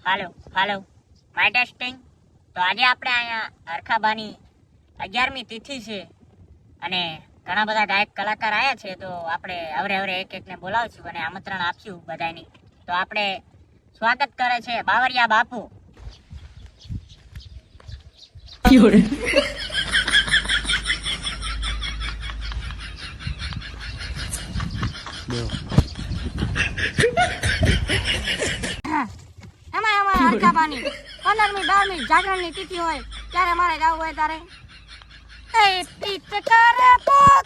Hello my testing. તો આજે આપણે અહીંયા હરખાબાની 11મી તિથિ છે અને ઘણા બધા ગાયક કલાકાર આવ્યા છે. તો આપણે હવે એક એકને બોલાવશું અને આમંત્રણ આપશું બધાની. તો આપણે સ્વાગત કરે છે બાવરિયા બાપુ. હરખાબાની 15મી 12મી જાગરણની તિથિ હોય ત્યારે મારે ગાવું હોય ત્યારે પિત કરે પોતા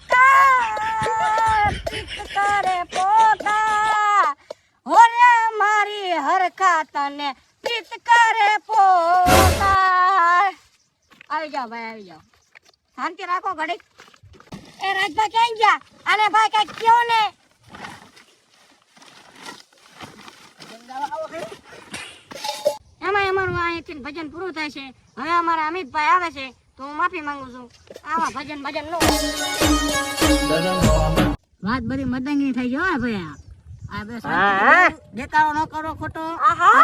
હોરે મારી હરખા તને પિત કરે પોતા. આવી જાઓ ભાઈ, આવી જાઓ, શાંતિ રાખો ઘડી. એ રાજભાઈ ક્યાં ગયા? અને ભાઈ કઈક કયો ને. એમાં અમારું અહીંથી ભજન પૂરું થાય છે. હવે અમારા અમિતભાઈ આવે છે તો હું માફી માંગુ છું. આવા ભજન નો વાત બધી મદંગી થઈ ગયો ભાઈ. આ બે દેખાડો ન કરો ખોટો,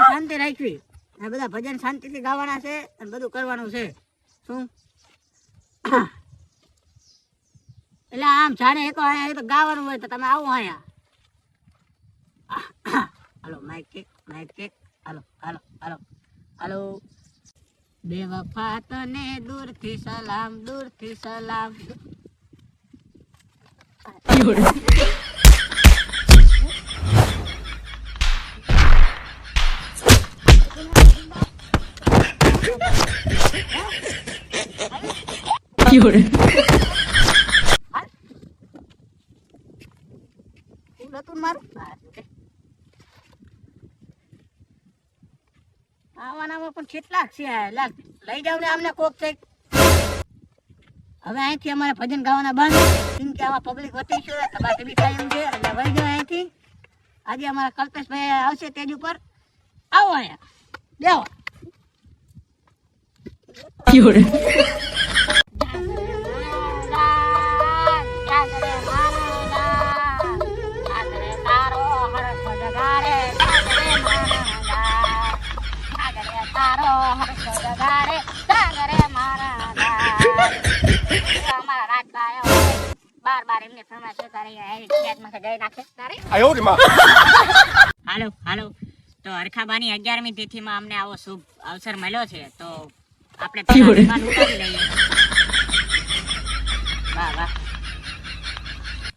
શાંતિ રાખવી. આ બધા ભજન શાંતિથી ગાવાના છે અને બધું કરવાનું છે. શું એટલે આમ જાણે એક તો ગાવાનું હોય તો તમે આવો અહીંયા. હાલો માઇક ચેક. હાલો હાલો હાલો હાલો. બેવફા તને દૂરથી સલામ, દૂરથી સલામ. આવાનામાં પણ કેટલા છે, લઈ જાવ ને આમને કોક થઈ. હવે અહીંથી અમારે ભજન ગાવાના બંધ, કેમ કે આવા પબ્લિક વધી છે, બાકી બી થાય એમ છે. એટલે વહી જાવ અહીંથી. આજે અમારા કલ્પેશભાઈ આવશે સ્ટેજ ઉપર. આવો અહીંયા હાલો. તો હરખાબાની 11મી તિથિમાં અમને આવો શુભ અવસર મળ્યો છે તો આપણે ઉતારી લઈએ. વાહ વાહ.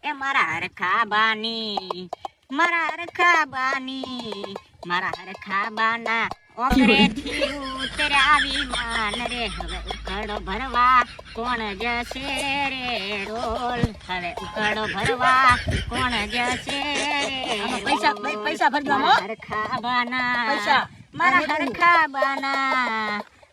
એ મારા હરખાબાની, મારા હરખાબાના ઓગળેથી ઉતર્યા વિમાન રે. હવે ઉકળો ભરવા કોણ જશે રે રોલ. હવે ઉકળો ભરવા કોણ જશે રે. પૈસા ભરજો.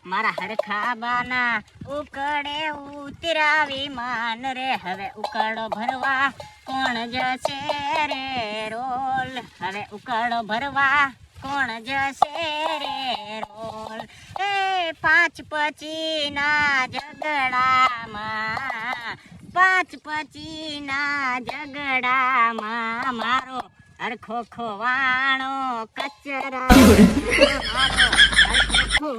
મારા હરખાબાના ઉકળે ઉતર્યા વિમાન રે. હવે ઉકળો ભરવા કોણ જશે રે રોલ. હવે ઉકળો ભરવા કોણ જશે રે રોલ. એ 5-25 ના ઝઘડામાં મારો હરખો ખોવાણો કચરા. મારો હરખો